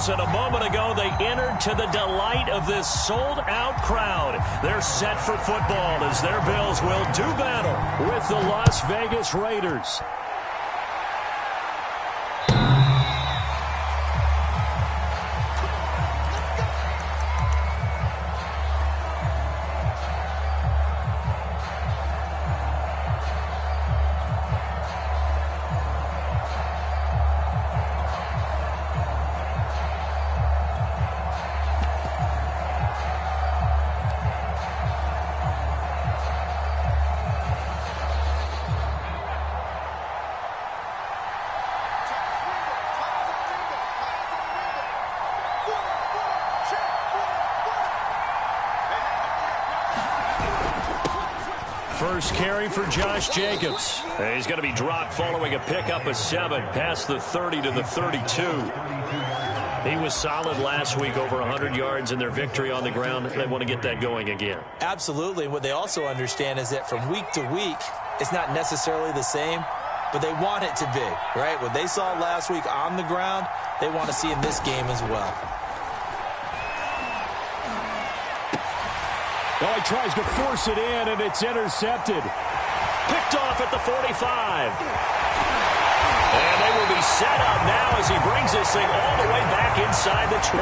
Bills, and a moment ago they entered to the delight of this sold-out crowd. They're set for football as their Bills will do battle with the Las Vegas Raiders. First carry for Josh Jacobs. He's going to be dropped following a pickup of 7 past the 30 to the 32. He was solid last week, over 100 yards in their victory on the ground. They want to get that going again. Absolutely. What they also understand is that from week to week, it's not necessarily the same, but they want it to be, right? What they saw last week on the ground, they want to see in this game as well. Oh, he tries to force it in, and it's intercepted. Picked off at the 45. And they will be set up now as he brings this thing all the way back inside the 20.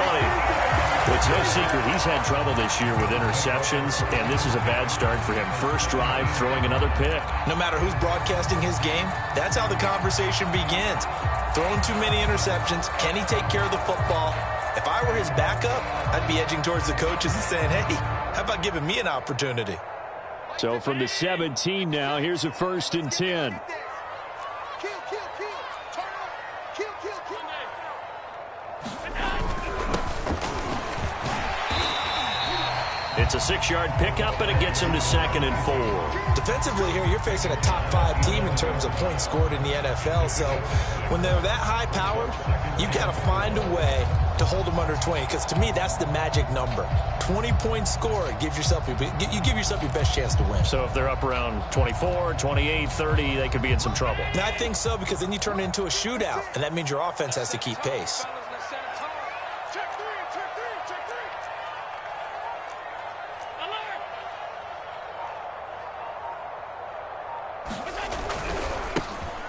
It's no secret he's had trouble this year with interceptions, and this is a bad start for him. First drive, throwing another pick. No matter who's broadcasting his game, that's how the conversation begins. Throwing too many interceptions. Can he take care of the football? If I were his backup, I'd be edging towards the coaches and saying, hey, how about giving me an opportunity? So from the 17 now, here's a 1st and 10. It's a 6-yard pickup, and it gets him to 2nd and 4. Defensively here, you're facing a top-5 team in terms of points scored in the NFL. So when they're that high-powered, you've got to find a way to hold them under 20, because to me, that's the magic number. 20 points scored gives yourself you give yourself your best chance to win. So if they're up around 24, 28, 30, they could be in some trouble. And I think so, because then you turn it into a shootout, and that means your offense has to keep pace.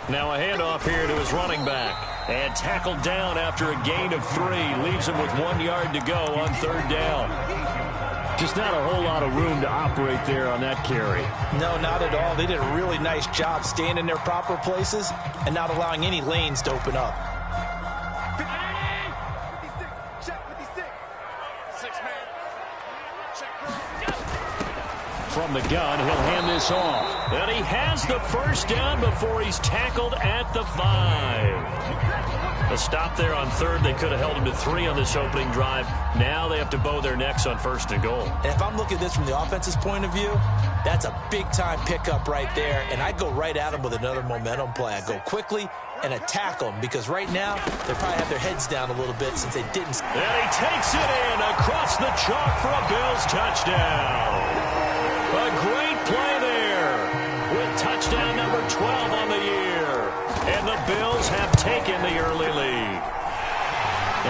Now a handoff here to his running back. And tackled down after a gain of 3. Leaves him with 1 yard to go on 3rd down. Just not a whole lot of room to operate there on that carry. No, not at all. They did a really nice job staying in their proper places and not allowing any lanes to open up. From the gun, he'll hand this off. And he has the 1st down before he's tackled at the 5. A stop there on 3rd. They could have held him to 3 on this opening drive. Now they have to bow their necks on 1st and goal. And if I'm looking at this from the offense's point of view, that's a big-time pickup right there. And I go right at him with another momentum play. I go quickly and attack them, because right now they probably have their heads down a little bit since they didn't. And he takes it in across the chalk for a Bills touchdown. A great play there with touchdown number 12 on the year. And the Bills have taken the early lead.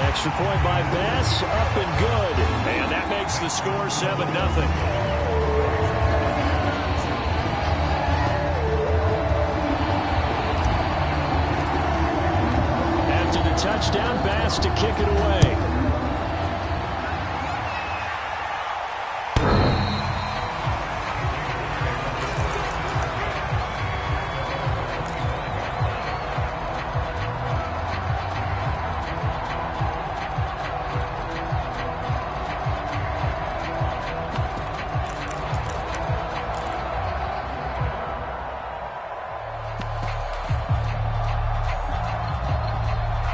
Extra point by Bass, up and good. And that makes the score 7-0. After the touchdown, Bass to kick it away.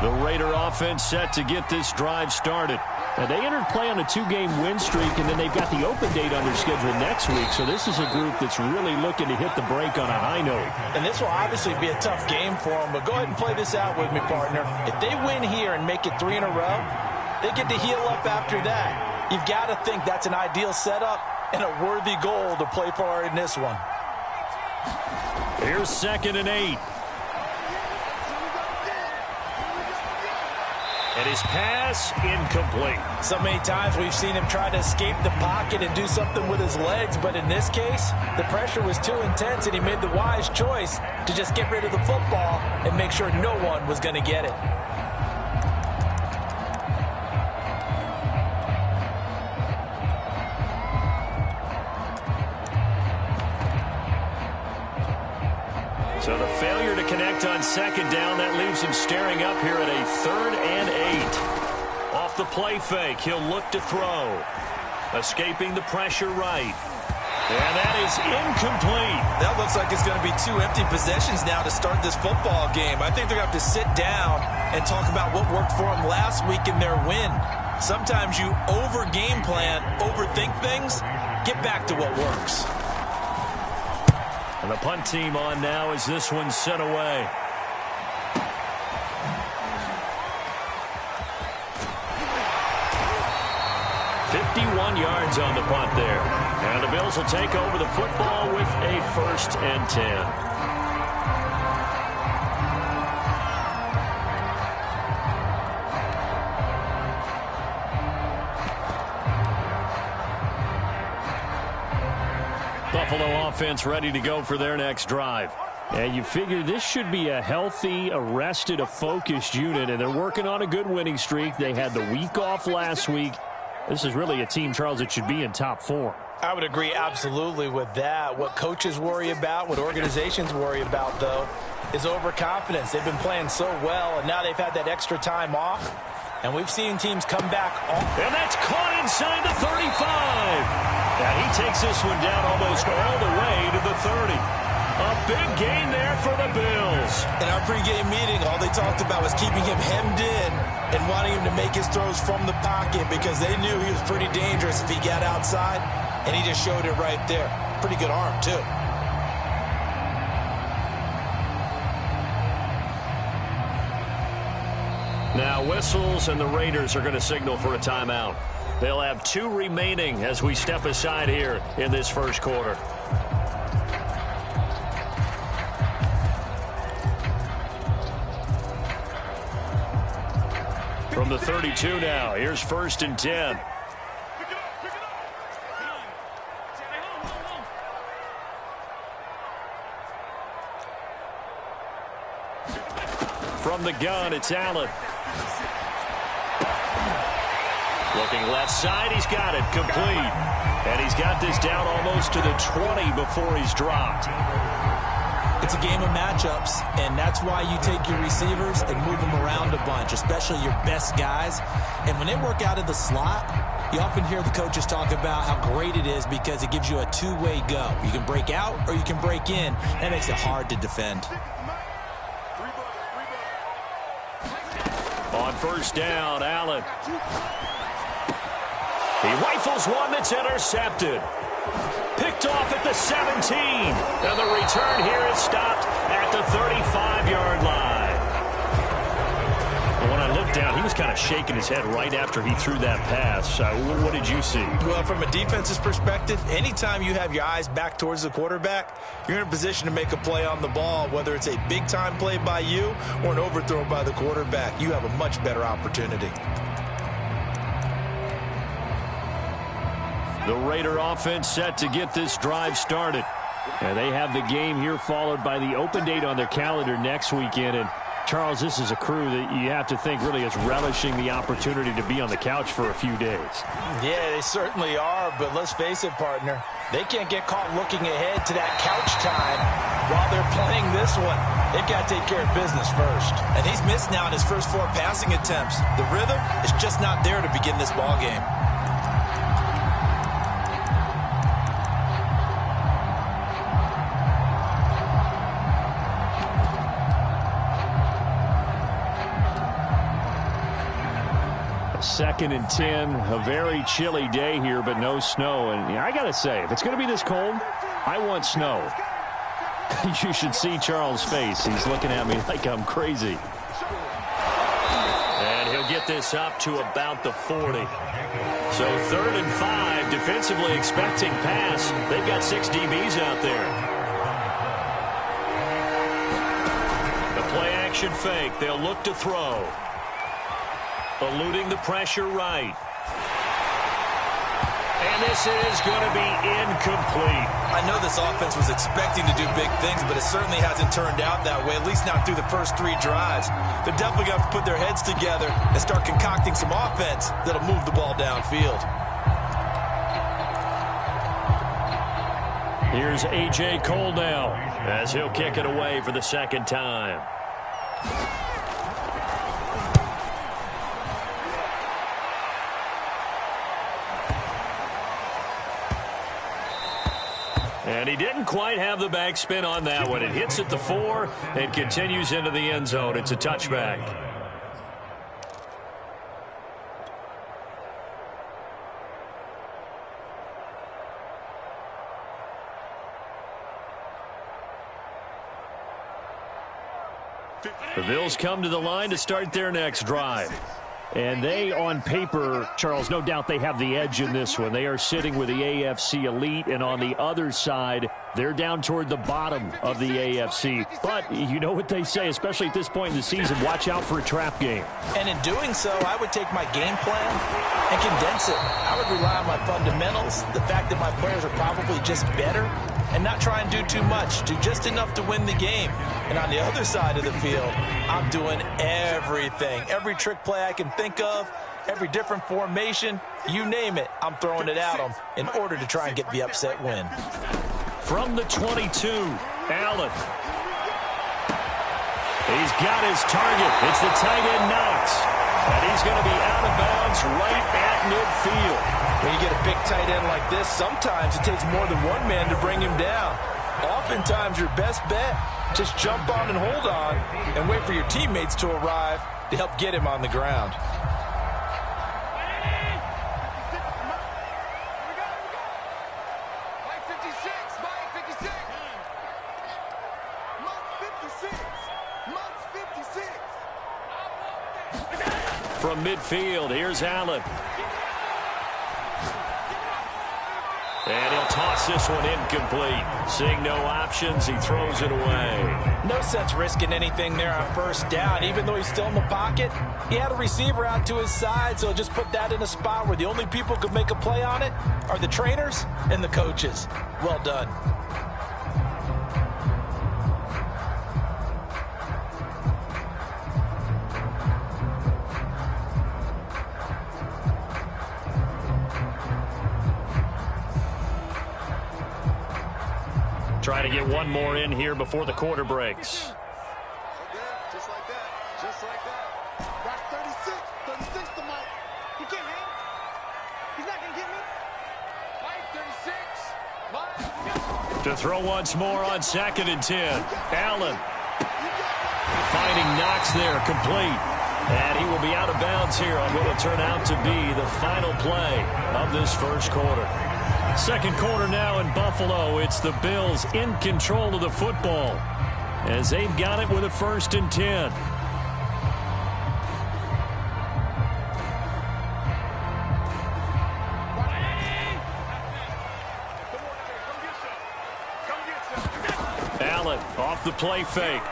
The Raider offense set to get this drive started. Now, they entered play on a 2-game win streak, and then they've got the open date on their schedule next week. So this is a group that's really looking to hit the break on a high note. And this will obviously be a tough game for them, but go ahead and play this out with me, partner. If they win here and make it 3 in a row, they get to heal up after that. You've got to think that's an ideal setup and a worthy goal to play for in this one. Here's 2nd and 8. And his pass incomplete. So many times we've seen him try to escape the pocket and do something with his legs, but in this case, the pressure was too intense and he made the wise choice to just get rid of the football and make sure no one was going to get it. So the failure to connect on second down, that leaves him staring up here at a 3rd and 8. Off the play fake, he'll look to throw. Escaping the pressure right. And that is incomplete. That looks like it's going to be 2 empty possessions now to start this football game. I think they're going to have to sit down and talk about what worked for them last week in their win. Sometimes you over-game plan, overthink things, get back to what works. And the punt team on now as this one's sent away. yards on the punt there. And the Bills will take over the football with a 1st and 10. Buffalo offense ready to go for their next drive. And you figure this should be a healthy, a focused unit, and they're working on a good winning streak. They had the week off last week. This is really a team, Charles, that should be in top 4. I would agree absolutely with that. What coaches worry about, what organizations worry about, though, is overconfidence. They've been playing so well, and now they've had that extra time off. And we've seen teams come back. And that's caught inside the 35. Now he takes this one down almost all the way to the 30. A big gain there for the Bills. In our pregame meeting, all they talked about was keeping him hemmed in and wanting him to make his throws from the pocket because they knew he was pretty dangerous if he got outside, and he just showed it right there. Pretty good arm, too. Now whistles, and the Raiders are going to signal for a timeout. They'll have 2 remaining as we step aside here in this first quarter. From the 32 now, here's 1st and 10. From the gun, it's Allen. Looking left side, he's got it complete. And he's got this down almost to the 20 before he's dropped. It's a game of matchups, and that's why you take your receivers and move them around a bunch, especially your best guys. And when they work out of the slot, you often hear the coaches talk about how great it is because it gives you a two-way go. You can break out or you can break in. That makes it hard to defend. On 1st down, Allen. He rifles one that's intercepted. Picked off at the 17. And the return here is stopped at the 35-yard line. And when I looked down, he was kind of shaking his head right after he threw that pass. What did you see? Well, from a defense's perspective, anytime you have your eyes back towards the quarterback, you're in a position to make a play on the ball, whether it's a big-time play by you or an overthrow by the quarterback. You have a much better opportunity. The Raider offense set to get this drive started. And they have the game here followed by the open date on their calendar next weekend. And, Charles, this is a crew that you have to think really is relishing the opportunity to be on the couch for a few days. Yeah, they certainly are. But let's face it, partner, they can't get caught looking ahead to that couch time while they're playing this one. They've got to take care of business first. And he's missed now in his first 4 passing attempts. The rhythm is just not there to begin this ball game. Second and 10, a very chilly day here, but no snow. And I got to say, if it's going to be this cold, I want snow. You should see Charles' face. He's looking at me like I'm crazy. And he'll get this up to about the 40. So 3rd and 5, defensively expecting pass. They've got 6 DBs out there. The play action fake. They'll look to throw. eluding the pressure right. And this is going to be incomplete. I know this offense was expecting to do big things, but it certainly hasn't turned out that way, at least not through the first 3 drives. They're definitely going to have to put their heads together and start concocting some offense that'll move the ball downfield. Here's A.J. Cole now as he'll kick it away for the second time. And he didn't quite have the backspin on that one. It hits at the 4 and continues into the end zone. It's a touchback. The Bills come to the line to start their next drive. And they, on paper, Charles, no doubt they have the edge in this one. They are sitting with the AFC elite, and on the other side, they're down toward the bottom of the AFC. But you know what they say, especially at this point in the season, watch out for a trap game. And in doing so, I would take my game plan and condense it. I would rely on my fundamentals, the fact that my players are probably just better, and not try and do too much, do just enough to win the game. And on the other side of the field, I'm doing everything. Every trick play I can think of, every different formation, you name it, I'm throwing it at them in order to try and get the upset win. From the 22, Allen. He's got his target. It's the tight end Knox. And he's going to be out of bounds right at midfield. When you get a big tight end like this, sometimes it takes more than one man to bring him down. Oftentimes, your best bet, just jump on and hold on and wait for your teammates to arrive to help get him on the ground. From midfield, here's Allen. And he'll toss this one incomplete. Seeing no options, he throws it away. No sense risking anything there on first down. Even though he's still in the pocket, he had a receiver out to his side, so just put that in a spot where the only people who could make a play on it are the trainers and the coaches. Well done. Try to get one more in here before the quarter breaks. Just like that. Just like that. That's 36. 36 to Mike. He can't hang. He's not going to get me. Mike, 36. Mike. To throw once more on 2nd and 10. Allen. Finding Knox there, complete. And he will be out of bounds here on what will turn out to be the final play of this first quarter. Second quarter now in Buffalo. It's the Bills in control of the football as they've got it with a 1st and 10. Allen off the play fake.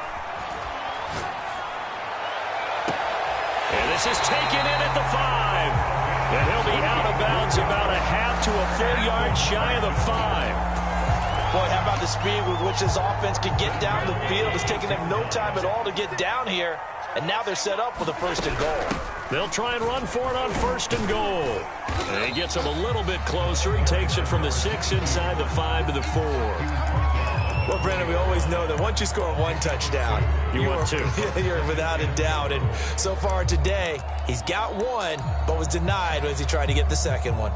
And this is taken in at the 5. And he'll be out of bounds about a half to a full yard shy of the 5. Boy, how about the speed with which this offense can get down the field? It's taken them no time at all to get down here. And now they're set up with a 1st and goal. They'll try and run for it on 1st and goal. And he gets him a little bit closer. He takes it from the 6 inside the 5 to the 4. Well, Brandon, we always know that once you score one touchdown, you want two. You're without a doubt. And so far today, he's got one, but was denied as he tried to get the second one.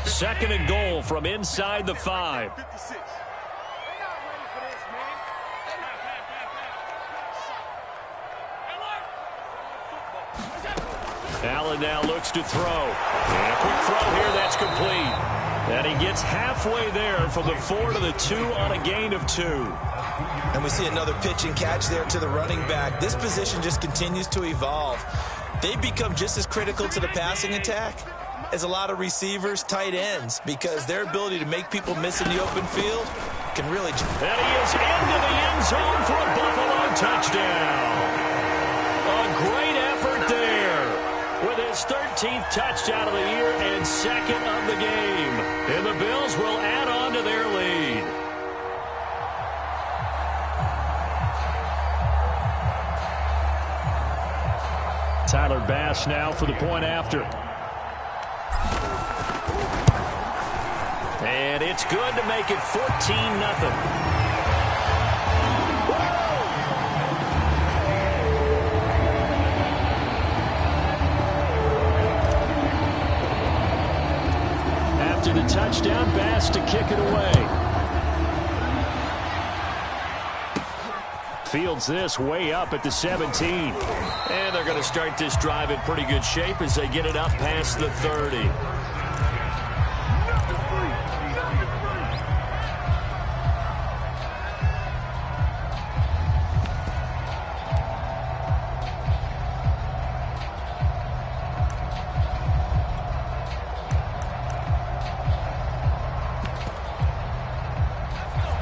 Second and goal from inside the 5. Allen now looks to throw. And a quick throw here, that's complete. And he gets halfway there from the 4 to the 2 on a gain of 2. And we see another pitch and catch there to the running back. This position just continues to evolve. They become just as critical to the passing attack as a lot of receivers, tight ends, because their ability to make people miss in the open field can really... And he is into the end zone for a Buffalo touchdown. A great effort there with his 13th touchdown of the year and second of the game. And the Bills will add on to their lead. Tyler Bass now for the point after. And it's good to make it 14-0. After the touchdown, Bass to kick it away. Fields this way up at the 17. And they're going to start this drive in pretty good shape as they get it up past the 30.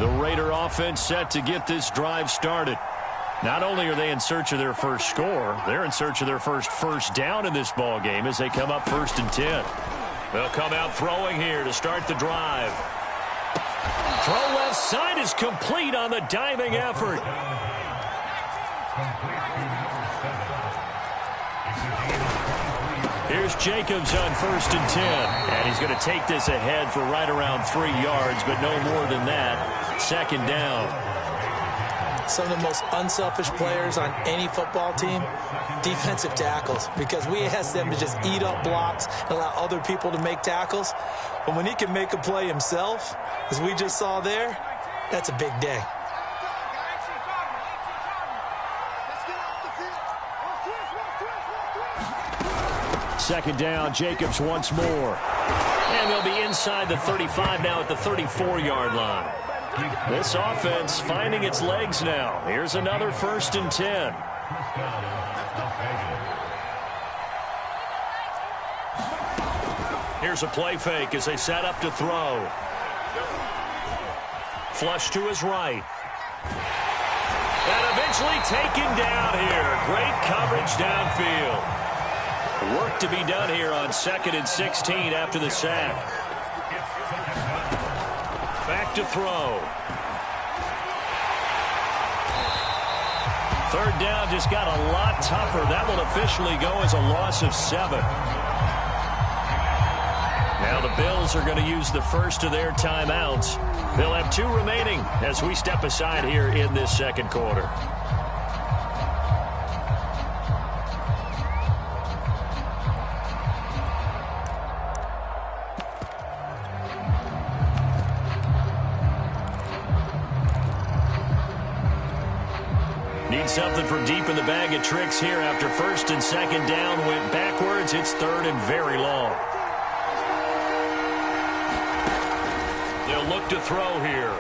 The Raider offense set to get this drive started. Not only are they in search of their first score, they're in search of their first down in this ball game as they come up 1st and 10. They'll come out throwing here to start the drive. Throw left side is complete on the diving effort. Here's Jacobs on 1st and 10. And he's going to take this ahead for right around 3 yards, but no more than that. 2nd down. Some of the most unselfish players on any football team, defensive tackles, because we ask them to just eat up blocks and allow other people to make tackles. But when he can make a play himself, as we just saw there, that's a big day. Second down, Jacobs once more. And they'll be inside the 35 now at the 34-yard line. This offense finding its legs now. Here's another 1st and 10. Here's a play fake as they set up to throw. Flush to his right. And eventually taken down here. Great coverage downfield. Work to be done here on 2nd and 16 after the sack. Back to throw. 3rd down just got a lot tougher. That will officially go as a loss of 7. Now the Bills are going to use the first of their timeouts. They'll have 2 remaining as we step aside here in this 2nd quarter. Need something for deep in the bag of tricks here after 1st and 2nd down went backwards. It's 3rd and very long. They'll look to throw here.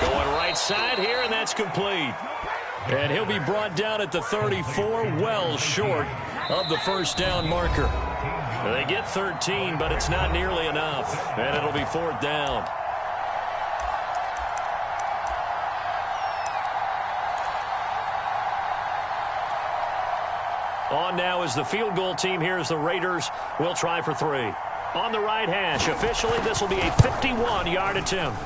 Going right side here, and that's complete. And he'll be brought down at the 34, well short of the 1st down marker. They get 13, but it's not nearly enough. And it'll be 4th down. On now is the field goal team here as the Raiders will try for 3. On the right hash, officially this will be a 51-yard attempt.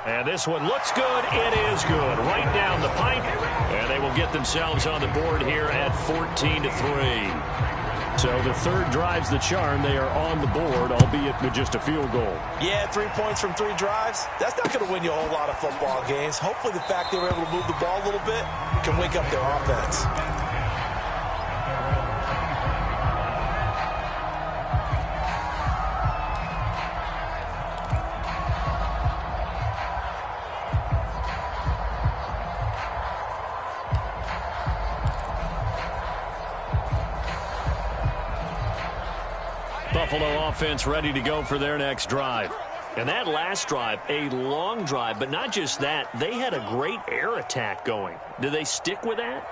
And this one looks good. It is good. Right down the pipe. And they will get themselves on the board here at 14-3. So the 3rd drive's the charm. They are on the board, albeit with just a field goal. Yeah, 3 points from 3 drives. That's not going to win you a whole lot of football games. Hopefully the fact they were able to move the ball a little bit can wake up their offense. Buffalo offense ready to go for their next drive. And that last drive, a long drive, but not just that. They had a great air attack going. Do they stick with that?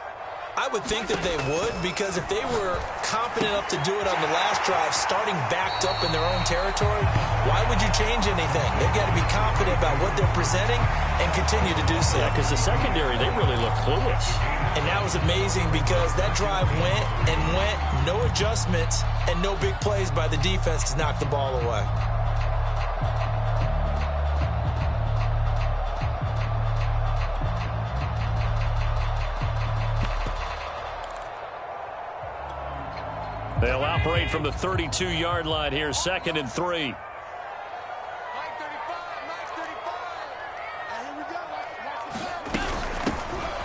I would think that they would, because if they were confident enough to do it on the last drive, starting backed up in their own territory, why would you change anything? They've got to be confident about what they're presenting and continue to do so. Yeah, because the secondary, they really look clueless. And that was amazing because that drive went and went, no adjustments, and no big plays by the defense to knock the ball away. They'll operate from the 32-yard line here, 2nd and 3.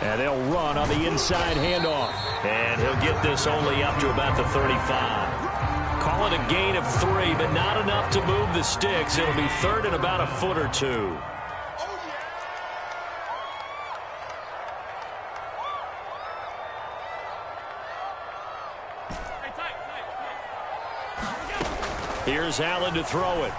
And they'll run on the inside handoff. And he'll get this only up to about the 35. Call it a gain of 3, but not enough to move the sticks. It'll be 3rd and about a foot or 2. Here's Allen to throw it.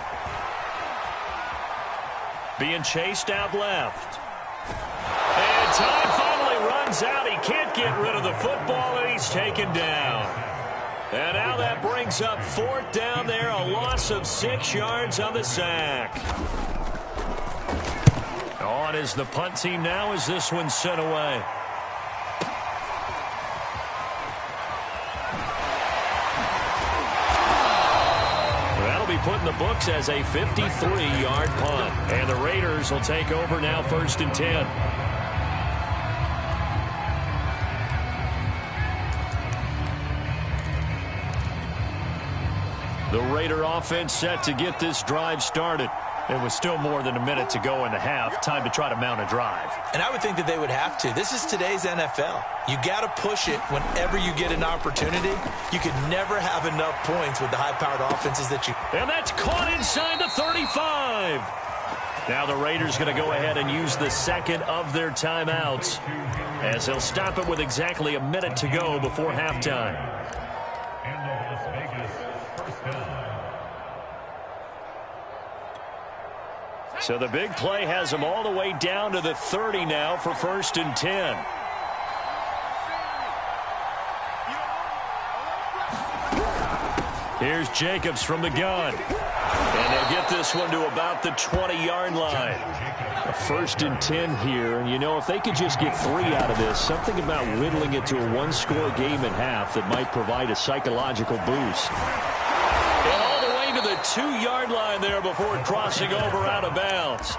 Being chased out left. And time finally runs out. He can't get rid of the football, and he's taken down. And now that brings up 4th down there, a loss of 6 yards on the sack. On is the punt team now as this one's sent away. Put in the books as a 53-yard punt. And the Raiders will take over now, 1st and 10. The Raider offense set to get this drive started. It was still more than a minute to go in the half. Time to try to mount a drive. And I would think that they would have to. This is today's NFL. You got to push it whenever you get an opportunity. You could never have enough points with the high-powered offenses that you... And that's caught inside the 35. Now the Raiders going to go ahead and use the 2nd of their timeouts, as they'll stop it with exactly a minute to go before halftime. So the big play has them all the way down to the 30 now for 1st and 10. Here's Jacobs from the gun. And they'll get this one to about the 20-yard line. A 1st and 10 here. And, you know, if they could just get 3 out of this, something about whittling it to a 1-score game at half that might provide a psychological boost. And all the way to the 2-yard line there before crossing over out of bounds.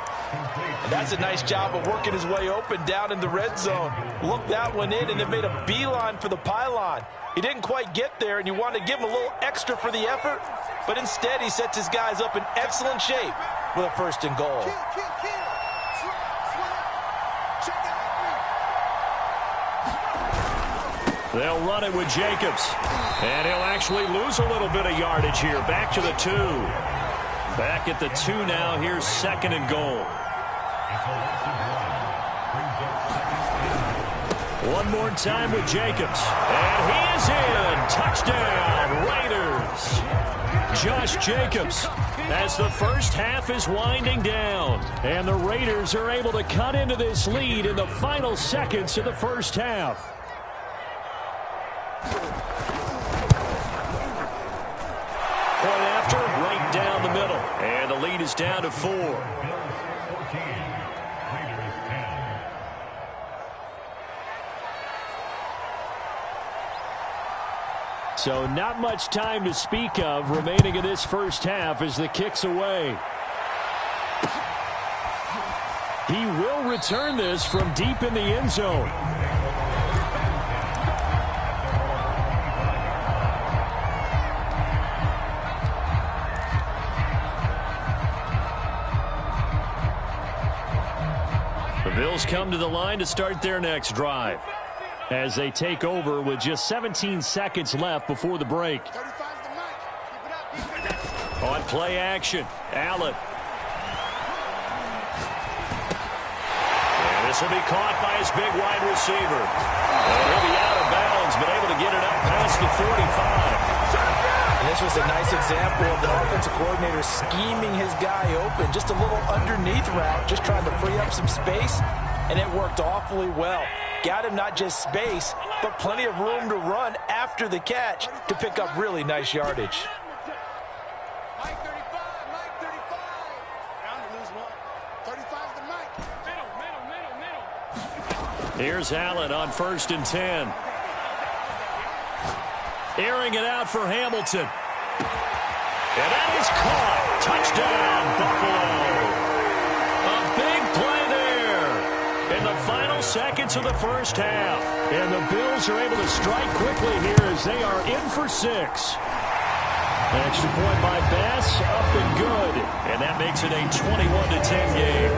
And that's a nice job of working his way open down in the red zone. Looked that one in and then made a beeline for the pylon. He didn't quite get there, and you want to give him a little extra for the effort, but instead he sets his guys up in excellent shape with a 1st and goal. They'll run it with Jacobs. And he'll actually lose a little bit of yardage here. Back to the 2. Back at the 2 now. Here's 2nd and goal. One more time with Jacobs. And he is in. Touchdown, Raiders. Josh Jacobs as the first half is winding down. And the Raiders are able to cut into this lead in the final seconds of the first half. Point after, right down the middle. And the lead is down to 4. So not much time to speak of remaining in this first half as the kick's away. He will return this from deep in the end zone. The Bills come to the line to start their next drive, as they take over with just 17 seconds left before the break. On play action, Allen. And this will be caught by his big wide receiver. And he'll be out of bounds, but able to get it up past the 45. And this was a nice example of the offensive coordinator scheming his guy open. Just a little underneath route, just trying to free up some space, and it worked awfully well. Got him not just space, but plenty of room to run after the catch to pick up really nice yardage. Mike 35, Mike 35. Bound to lose one. 35's the Mike. Middle. Here's Allen on 1st and 10. Airing it out for Hamilton. And that is caught. Touchdown, Buffalo. A big play there in the final seconds of the first half. And the Bills are able to strike quickly here as they are in for 6. Extra point by Bass, up and good. And that makes it a 21-10 game.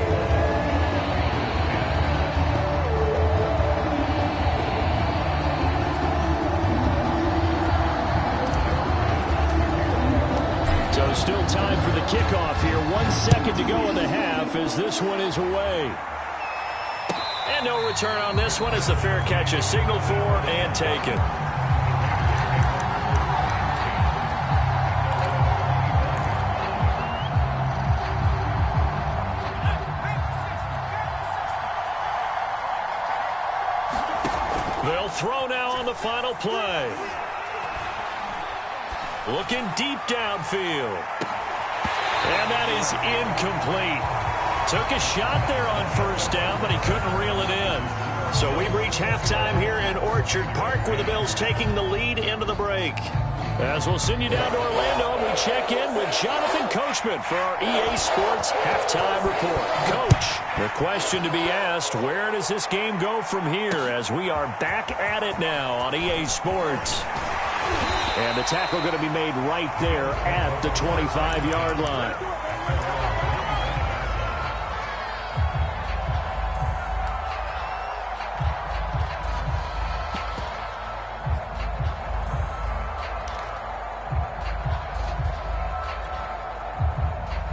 So still time for the kickoff here. 1 second to go in the half as this one is away. And no return on this one as the fair catch is signaled for and taken. They'll throw now on the final play. Looking deep downfield. And that is incomplete. Took a shot there on 1st down, but he couldn't reel it in. So we've reached halftime here in Orchard Park, where the Bills taking the lead into the break. As we'll send you down to Orlando, and we check in with Jonathan Coachman for our EA Sports Halftime Report. Coach, the question to be asked, where does this game go from here as we are back at it now on EA Sports? And the tackle going to be made right there at the 25-yard line.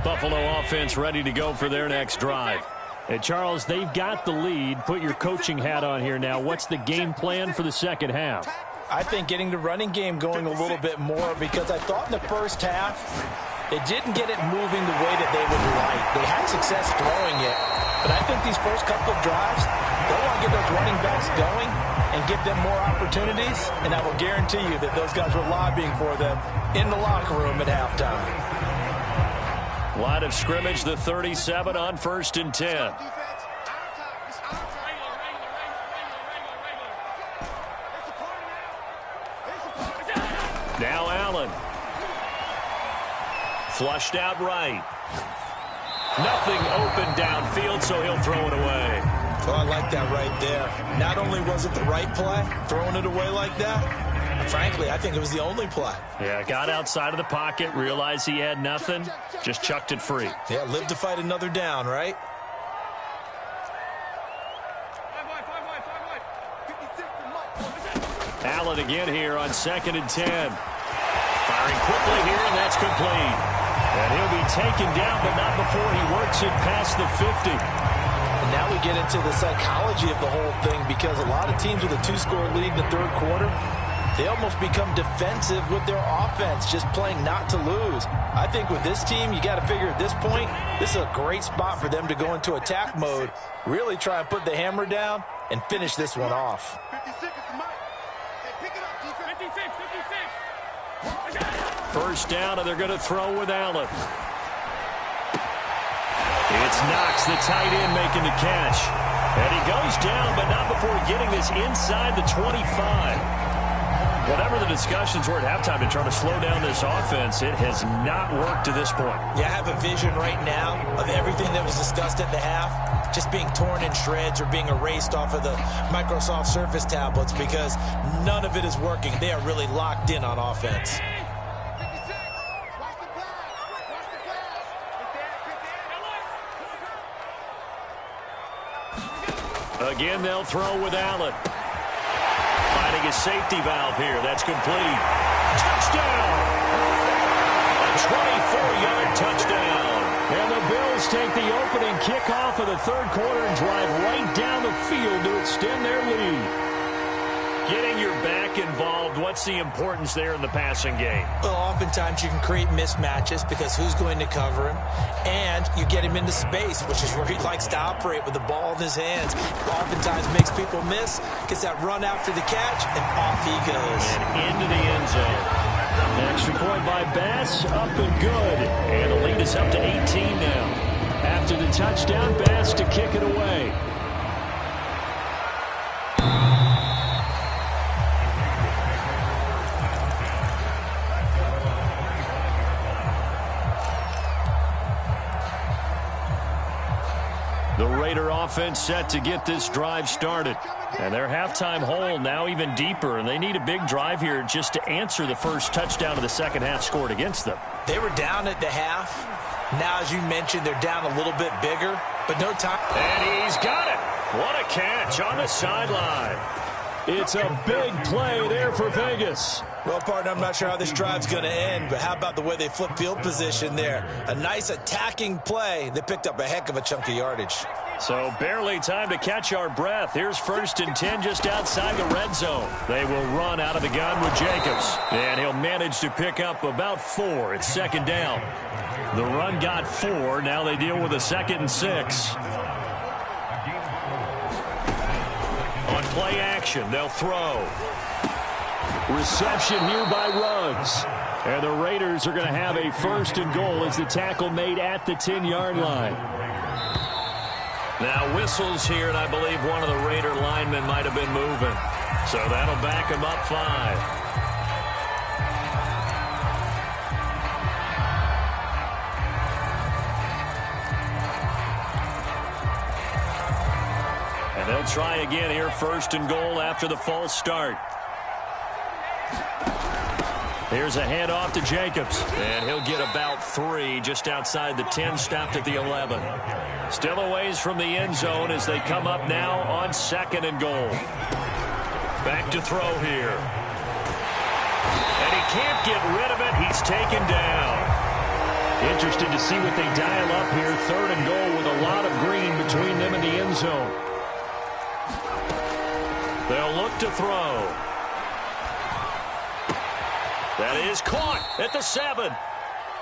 Buffalo offense ready to go for their next drive. And Charles, they've got the lead. Put your coaching hat on here now. What's the game plan for the second half? I think getting the running game going a little bit more, because I thought in the first half it didn't get it moving the way that they would like. They had success throwing it, but I think these first couple of drives, they want to get those running backs going and give them more opportunities, and I will guarantee you that those guys were lobbying for them in the locker room at halftime. Line of scrimmage, the 37 on 1st and 10. Now Allen. Flushed out right. Nothing open downfield, so he'll throw it away. Oh, I like that right there. Not only was it the right play, throwing it away like that, frankly, I think it was the only play. Yeah, got outside of the pocket, realized he had nothing, just chucked it free. Yeah, live to fight another down, right? Allen again here on 2nd and 10. Firing quickly here, and that's complete. And he'll be taken down, but not before he works it past the 50. And now we get into the psychology of the whole thing, because a lot of teams with a 2-score lead in the third quarter, they almost become defensive with their offense, just playing not to lose. I think with this team, you got to figure at this point, this is a great spot for them to go into attack mode, really try and put the hammer down and finish this one off. 56 is the Mike. Hey, pick it up, defense. 56. First down, and they're going to throw with Allen. It's Knox, the tight end, making the catch. And he goes down, but not before getting this inside the 25. Whatever the discussions were at halftime to try to slow down this offense, it has not worked to this point. Yeah, I have a vision right now of everything that was discussed at the half just being torn in shreds or being erased off of the Microsoft Surface tablets, because none of it is working. They are really locked in on offense. Again, they'll throw with Allen. Finding a safety valve here. That's complete. Touchdown! A 24-yard touchdown. And the Bills take the opening kickoff of the third quarter and drive right down the field to extend their lead. Getting your back involved, what's the importance there in the passing game? Well, oftentimes you can create mismatches because who's going to cover him? And you get him into space, which is where he likes to operate with the ball in his hands. Oftentimes makes people miss, gets that run after the catch, and off he goes. And into the end zone. An extra point by Bass, up and good. And the lead is up to 18 now. After the touchdown, Bass to kick it away. The Raider offense set to get this drive started. And their halftime hole now even deeper, and they need a big drive here just to answer the first touchdown of the second half scored against them. They were down at the half. Now, as you mentioned, they're down a little bit bigger, but no time. And he's got it. What a catch on the sideline. It's a big play there for Vegas. Well, partner, I'm not sure how this drive's going to end, but how about the way they flip field position there? A nice attacking play. They picked up a heck of a chunk of yardage. So barely time to catch our breath. Here's 1st and 10 just outside the red zone. They will run out of the gun with Jacobs. And he'll manage to pick up about 4. It's 2nd down. The run got 4. Now they deal with a 2nd and 6. On play action, they'll throw. Reception here by Ruggs. And the Raiders are going to have a 1st and goal as the tackle made at the 10-yard line. Now whistles here, and I believe one of the Raider linemen might have been moving. So that'll back him up 5. And they'll try again here, 1st and goal after the false start. Here's a handoff to Jacobs. And he'll get about 3 just outside the 10, stopped at the 11. Still a ways from the end zone as they come up now on 2nd and goal. Back to throw here. And he can't get rid of it. He's taken down. Interested to see what they dial up here. 3rd and goal with a lot of green between them and the end zone. They'll look to throw. That is caught at the 7.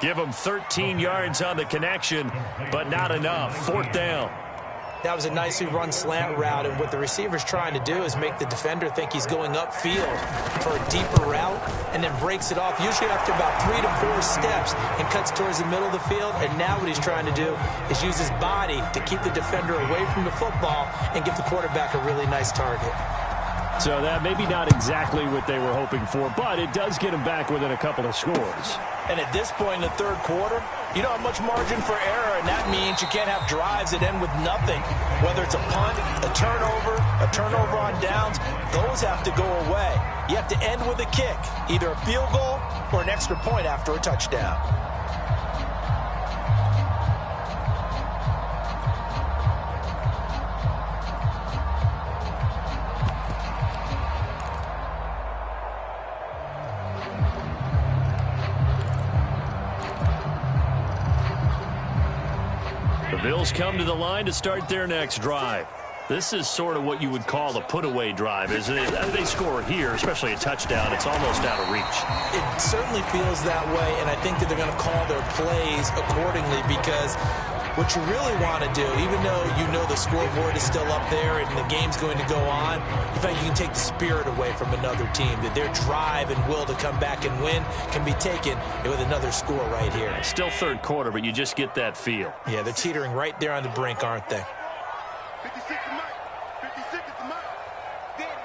Give them 13 yards on the connection, but not enough. 4th down. That was a nicely run slant route, and what the receiver's trying to do is make the defender think he's going upfield for a deeper route, and then breaks it off, usually after about 3 to 4 steps, and cuts towards the middle of the field. And now what he's trying to do is use his body to keep the defender away from the football and give the quarterback a really nice target. So that maybe not exactly what they were hoping for, but it does get them back within a couple of scores. And at this point in the 3rd quarter, you don't have much margin for error, and that means you can't have drives that end with nothing. Whether it's a punt, a turnover on downs, those have to go away. You have to end with a kick, either a field goal or an extra point after a touchdown. Bills come to the line to start their next drive. This is sort of what you would call a put-away drive, isn't it? They score here, especially a touchdown. It's almost out of reach. It certainly feels that way, and I think that they're going to call their plays accordingly, because what you really want to do, even though you know the scoreboard is still up there and the game's going to go on, in fact, you can take the spirit away from another team, that their drive and will to come back and win can be taken with another score right here. It's still 3rd quarter, but you just get that feel. Yeah, they're teetering right there on the brink, aren't they? 56 is Mike. 56 is Mike. Damn.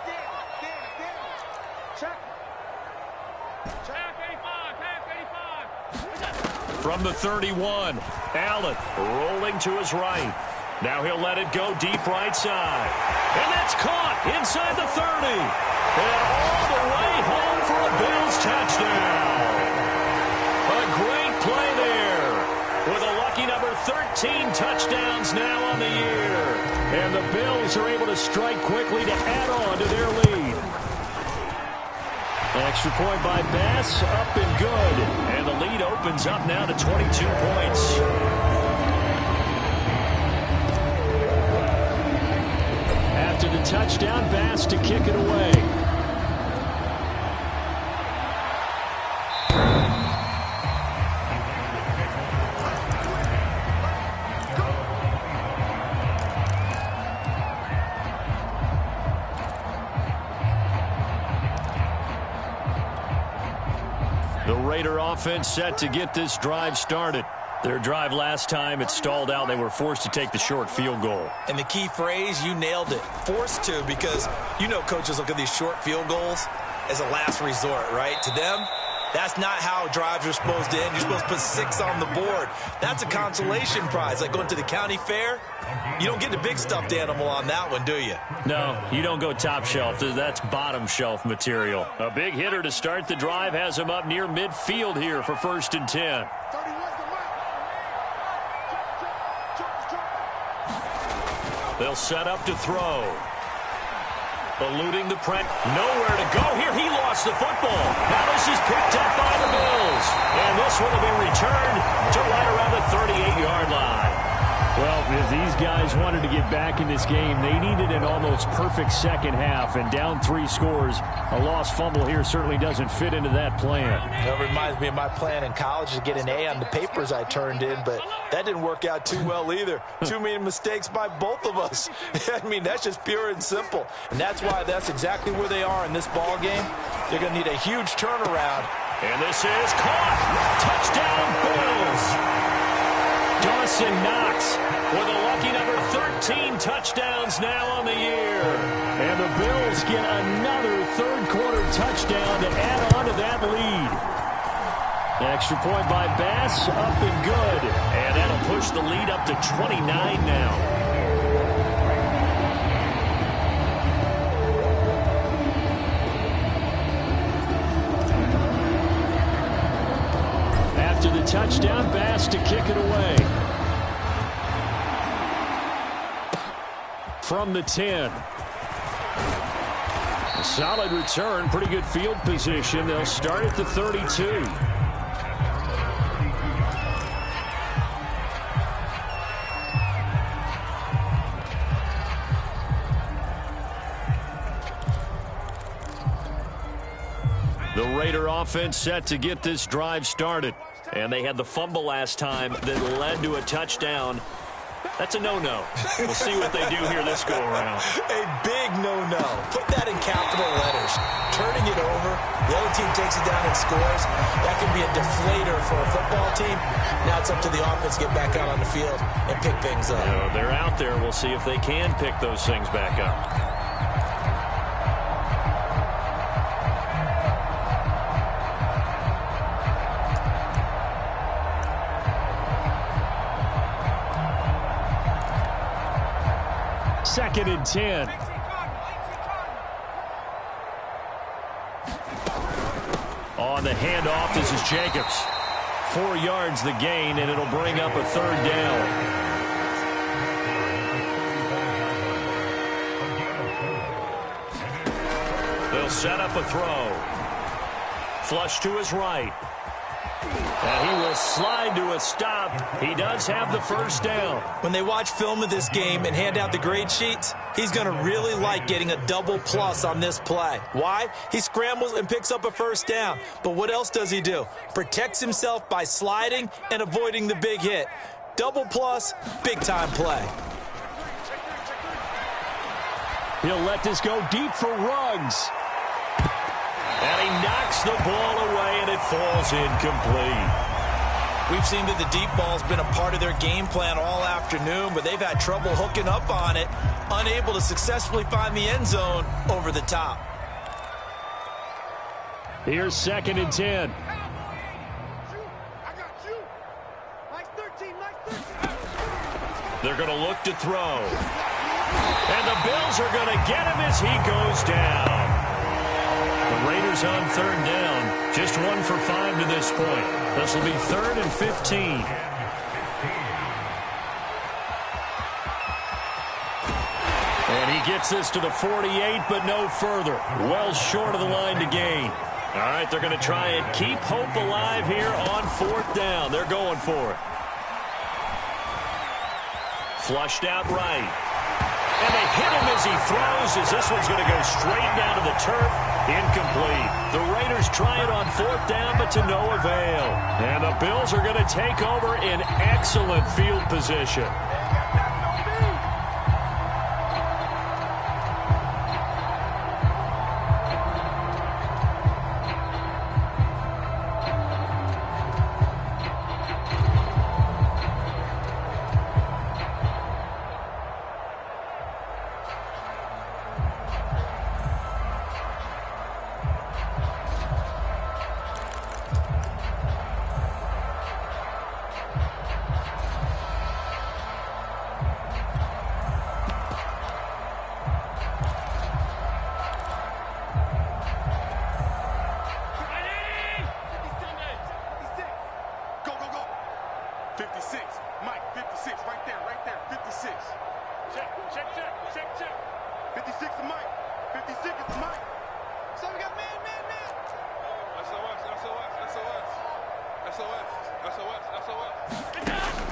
Check. From the 31, Allen rolling to his right. Now he'll let it go deep right side. And that's caught inside the 30. And all the way home for a Bills touchdown. A great play there. With a lucky number 13 touchdowns now on the year. And the Bills are able to strike quickly to add on to their lead. Extra point by Bass, up and good. And the lead opens up now to 22 points. After the touchdown, Bass to kick it away. The Raider offense set to get this drive started. Their drive last time, it stalled out. They were forced to take the short field goal. And the key phrase, you nailed it. Forced to, because you know coaches look at these short field goals as a last resort, right? To them, that's not how drives are supposed to end. You're supposed to put 6 on the board. That's a consolation prize. Like going to the county fair, you don't get the big stuffed animal on that one, do you? No, you don't go top shelf. That's bottom shelf material. A big hitter to start the drive has him up near midfield here for 1st and 10. They'll set up to throw. Eluding the press. Nowhere to go here. He lost the football. Now this is picked up by the Bills. And this one will be returned to right around the 38-yard line. Well, if these guys wanted to get back in this game, they needed an almost perfect second half. And down 3 scores, a lost fumble here certainly doesn't fit into that plan. That reminds me of my plan in college to get an A on the papers I turned in, but that didn't work out too well either. Too many mistakes by both of us. I mean, that's just pure and simple. And that's why that's exactly where they are in this ball game. They're going to need a huge turnaround. And this is caught. Touchdown, Bills. Dawson Knox with a lucky number 13 touchdowns now on the year. And the Bills get another third-quarter touchdown to add on to that lead. Extra point by Bass, up and good. And that'll push the lead up to 29 now. After the touchdown, Bass to kick it away. From the 10. A solid return, pretty good field position. They'll start at the 32. The Raider offense set to get this drive started. And they had the fumble last time that led to a touchdown. That's a no-no. We'll see what they do here this go-around. A big no-no. Put that in capital letters. Turning it over, the other team takes it down and scores. That can be a deflator for a football team. Now it's up to the offense to get back out on the field and pick things up. You know, they're out there. We'll see if they can pick those things back up. Second and 10. On the handoff, this is Jacobs. 4 yards the gain, and it'll bring up a 3rd down. They'll set up a throw. Flush to his right. And he will slide to a stop. He does have the 1st down. When they watch film of this game and hand out the grade sheets, he's going to really like getting a double plus on this play. Why? He scrambles and picks up a 1st down. But what else does he do? Protects himself by sliding and avoiding the big hit. Double plus, big-time play. He'll let this go deep for Ruggs. And he knocks the ball away, and it falls incomplete. We've seen that the deep ball's been a part of their game plan all afternoon, but they've had trouble hooking up on it, unable to successfully find the end zone over the top. Here's 2nd and 10. They're going to look to throw. And the Bills are going to get him as he goes down. The Raiders on 3rd down. Just 1 for 5 to this point. This will be 3rd and 15. And he gets this to the 48, but no further. Well short of the line to gain. All right, they're going to try and keep hope alive here on 4th down. They're going for it. Flushed out right. And they hit him as he throws, as this one's going to go straight down to the turf. Incomplete. The Raiders try it on 4th down, but to no avail. And the Bills are going to take over in excellent field position.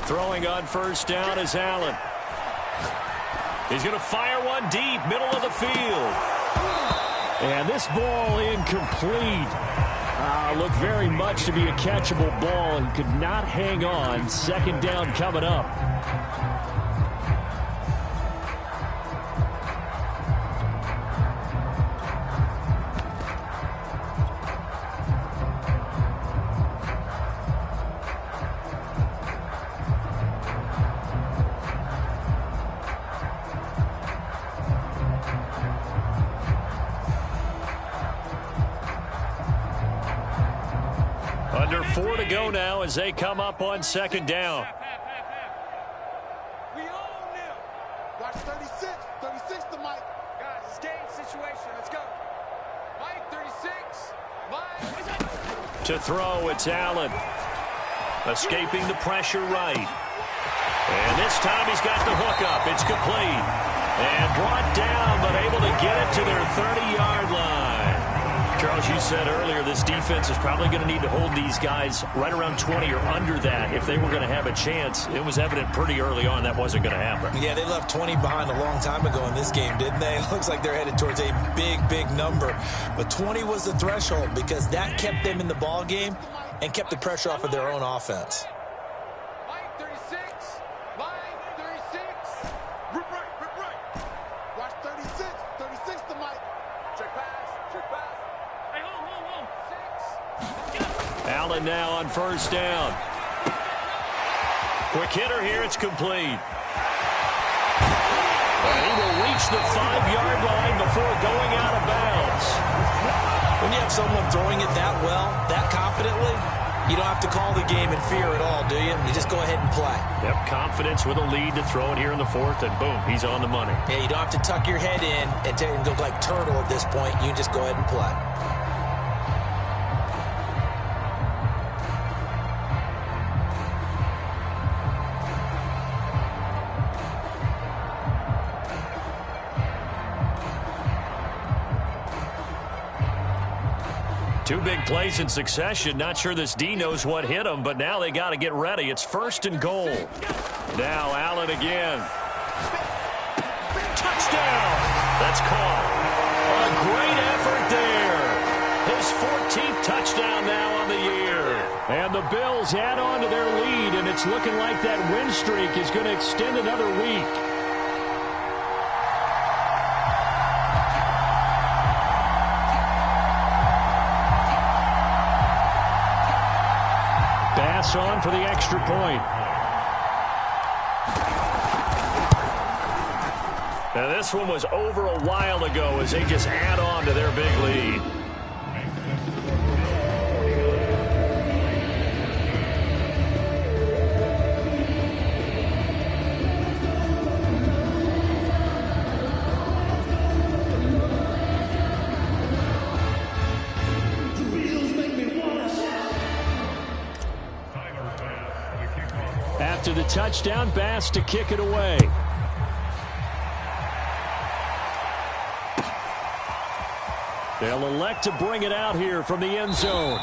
Throwing on first down is Allen. He's going to fire one deep, middle of the field. And this ball incomplete. Looked very much to be a catchable ball and could not hang on. Second down coming up. Under 4 to go now as they come up on second down. We own them. Watch 36. 36 to Mike. Guys, it's game situation. Let's go. Mike, 36. Mike. To throw, it's Allen. Escaping the pressure right. And this time he's got the hook up. It's complete. And brought down, but able to get it to their 30-yard line. Charles, you said earlier this defense is probably going to need to hold these guys right around 20 or under that if they were going to have a chance. It was evident pretty early on that wasn't going to happen. Yeah, they left 20 behind a long time ago in this game, didn't they? It looks like they're headed towards a big, big number. But 20 was the threshold because that kept them in the ball game and kept the pressure off of their own offense. Mike, 36. Mike, 36. Rip right. Watch 36. 36 to Mike. Check pass. Check pass. Hey, hold. 6. Allen now on first down. Quick hitter here. It's complete. And he will reach the 5-yard line before going out of bounds. When you have someone throwing it that well, that confidently, you don't have to call the game in fear at all, do you? You just go ahead and play. Yep, confidence with a lead to throw it here in the fourth, and boom, he's on the money. Yeah, you don't have to tuck your head in and go like turtle at this point. You just go ahead and play. Two big plays in succession. Not sure this D knows what hit him, but now they got to get ready. It's first and goal. Now Allen again. Touchdown! That's caught. A great effort there. His 14th touchdown now on the year. And the Bills add on to their lead, and it's looking like that win streak is going to extend another week. Pass on for the extra point. Now this one was over a while ago as they just add on to their big lead. After the touchdown, Bass to kick it away. They'll elect to bring it out here from the end zone.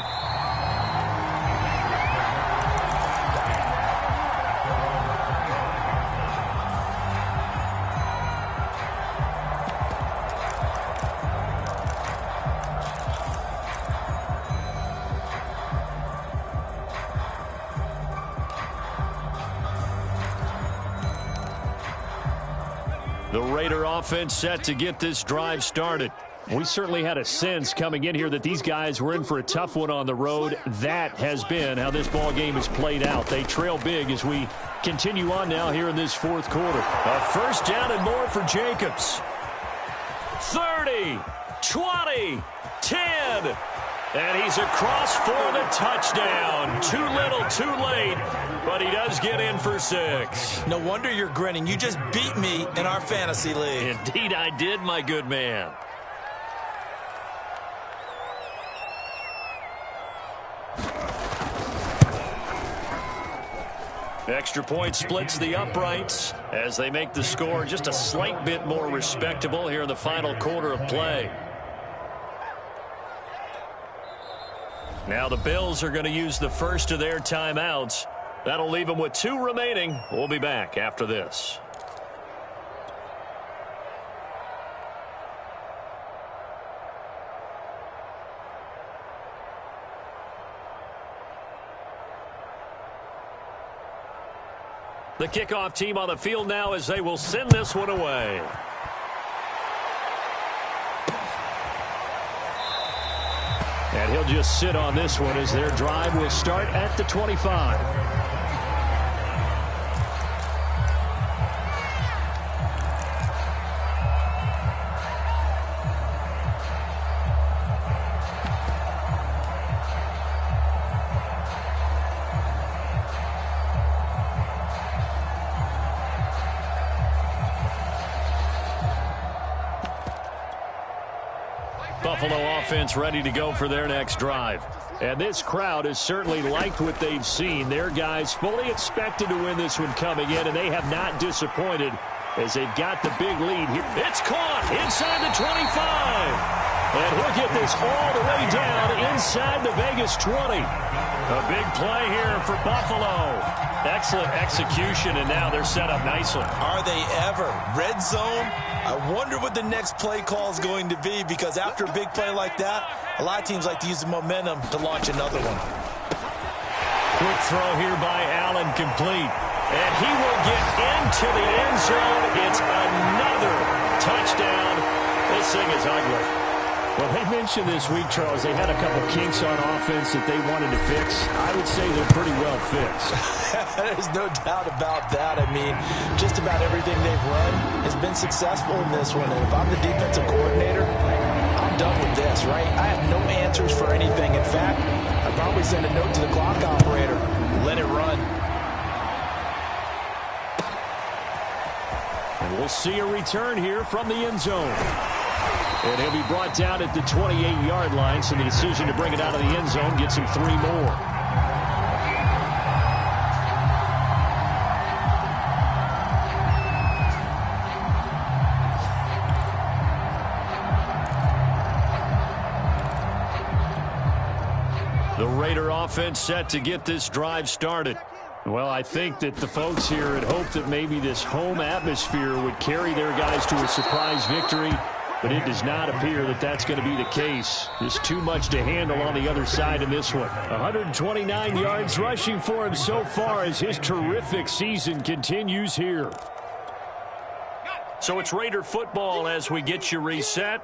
The Raider offense set to get this drive started. We certainly had a sense coming in here that these guys were in for a tough one on the road. That has been how this ball game has played out. They trail big as we continue on now here in this fourth quarter. A first down and more for Jacobs. 30, 20, 10. And he's across for the touchdown. Too little, too late, but he does get in for 6. No wonder you're grinning. You just beat me in our fantasy league. Indeed I did, my good man. Extra point splits the uprights as they make the score just a slight bit more respectable here in the final quarter of play. Now the Bills are going to use the first of their timeouts That'll leave them with 2 remaining. We'll be back after this. The kickoff team on the field now as they will send this one away. And he'll just sit on this one as their drive will start at the 25. Buffalo offense ready to go for their next drive. And this crowd has certainly liked what they've seen. Their guys fully expected to win this one coming in, and they have not disappointed as they've got the big lead here. It's caught inside the 25. And he'll get this all the way down inside the Vegas 20. A big play here for Buffalo. Excellent execution, and now they're set up nicely. Are they ever? Red zone? I wonder what the next play call is going to be, because after a big play like that, a lot of teams like to use the momentum to launch another one. Quick throw here by Allen, complete. And he will get into the end zone. It's another touchdown. This thing is ugly. Well, they mentioned this week, Charles, they had a couple kinks on offense that they wanted to fix. I would say they're pretty well fixed. There's no doubt about that. I mean, just about everything they've run has been successful in this one. And if I'm the defensive coordinator, I'm done with this, right? I have no answers for anything. In fact, I'd probably send a note to the clock operator. Let it run. And we'll see a return here from the end zone. And he'll be brought down at the 28-yard line, so the decision to bring it out of the end zone gets him 3 more. The Raider offense set to get this drive started. Well, I think that the folks here had hoped that maybe this home atmosphere would carry their guys to a surprise victory. But it does not appear that that's going to be the case. Just too much to handle on the other side in this one. 129 yards rushing for him so far as his terrific season continues here. So it's Raider football as we get you reset.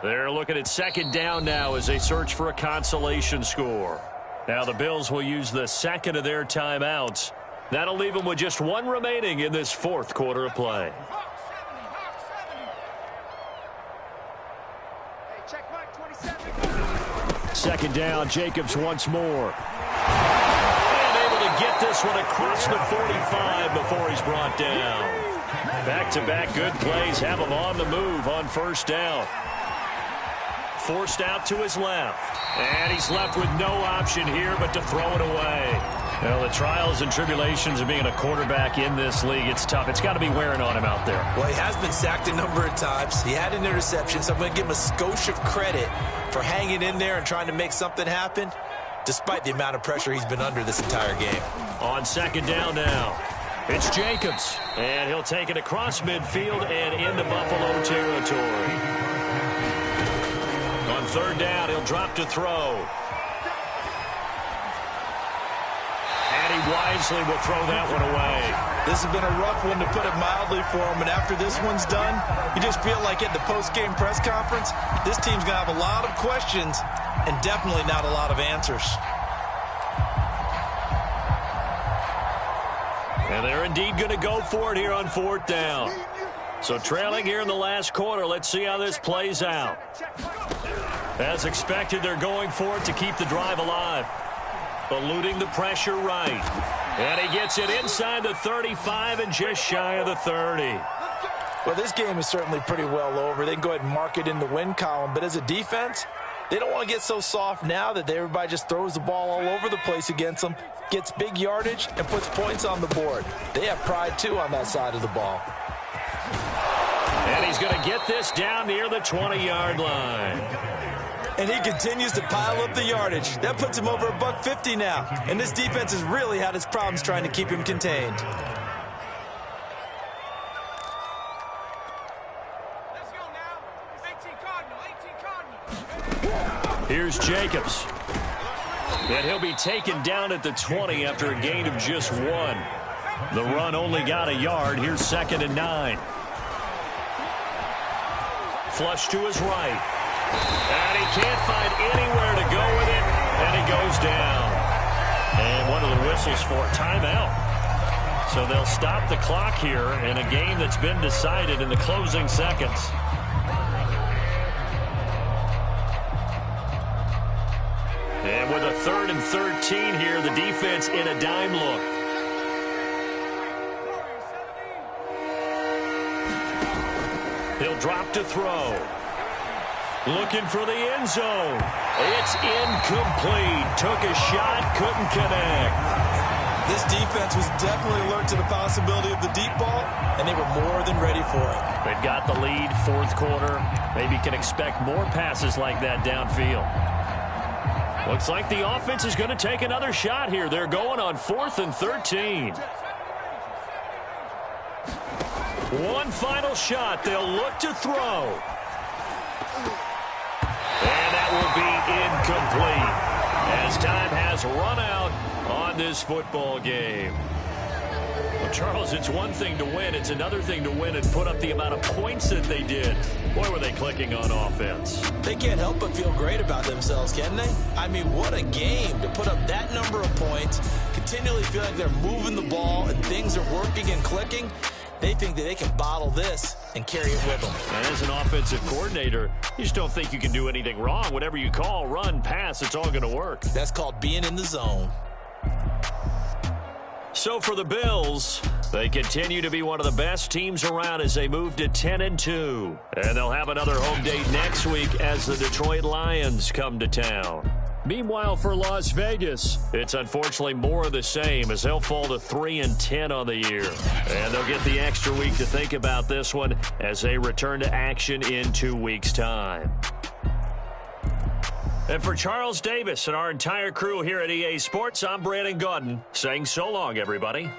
They're looking at second down now as they search for a consolation score. Now the Bills will use the second of their timeouts. That'll leave them with just 1 remaining in this 4th quarter of play. Second down, Jacobs once more. And able to get this one across the 45 before he's brought down. Back-to-back good plays have him on the move on first down. Forced out to his left. And he's left with no option here but to throw it away. Well, the trials and tribulations of being a quarterback in this league, it's tough. It's got to be wearing on him out there. Well, he has been sacked a number of times. He had an interception, so I'm going to give him a skosh of credit for hanging in there and trying to make something happen, despite the amount of pressure he's been under this entire game. On second down now, it's Jacobs. And he'll take it across midfield and into Buffalo territory. On third down, he'll drop to throw. And he wisely will throw that one away. This has been a rough one, to put it mildly, for him. And after this one's done, you just feel like at the post-game press conference, this team's going to have a lot of questions and definitely not a lot of answers. And they're indeed going to go for it here on fourth down. So trailing here in the last quarter, let's see how this plays out. As expected, they're going for it to keep the drive alive. Eluding the pressure right. And he gets it inside the 35 and just shy of the 30. Well, this game is certainly pretty well over. They can go ahead and mark it in the win column. But as a defense, they don't want to get so soft now that everybody just throws the ball all over the place against them, gets big yardage, and puts points on the board. They have pride, too, on that side of the ball. And he's going to get this down near the 20-yard line. And he continues to pile up the yardage. That puts him over $150 now. And this defense has really had its problems trying to keep him contained. Let's go now. 18 Cardinal. Here's Jacobs. And he'll be taken down at the 20 after a gain of just 1. The run only got a yard. Here's 2nd and 9. Flush to his right. And he can't find anywhere to go with it. And he goes down. And one of the whistles for timeout. So they'll stop the clock here in a game that's been decided in the closing seconds. And with a 3rd and 13 here, the defense in a dime look. He'll drop to throw. Looking for the end zone. It's incomplete. Took a shot, couldn't connect. This defense was definitely alert to the possibility of the deep ball, and they were more than ready for it. They've got the lead, 4th quarter. Maybe can expect more passes like that downfield. Looks like the offense is going to take another shot here. They're going on 4th and 13. One final shot. They'll look to throw. And that will be incomplete as time has run out on this football game. Well, Charles, it's one thing to win. It's another thing to win and put up the amount of points that they did. Boy, were they clicking on offense. They can't help but feel great about themselves, can they? I mean, what a game to put up that number of points, continually feel like they're moving the ball and things are working and clicking. They think that they can bottle this and carry it with them. And as an offensive coordinator, you just don't think you can do anything wrong. Whatever you call, run, pass, it's all going to work. That's called being in the zone. So for the Bills, they continue to be one of the best teams around as they move to 10-2. And they'll have another home date next week as the Detroit Lions come to town. Meanwhile, for Las Vegas, it's unfortunately more of the same as they'll fall to 3-10 on the year. And they'll get the extra week to think about this one as they return to action in 2 weeks' time. And for Charles Davis and our entire crew here at EA Sports, I'm Brandon Gaudin saying so long, everybody.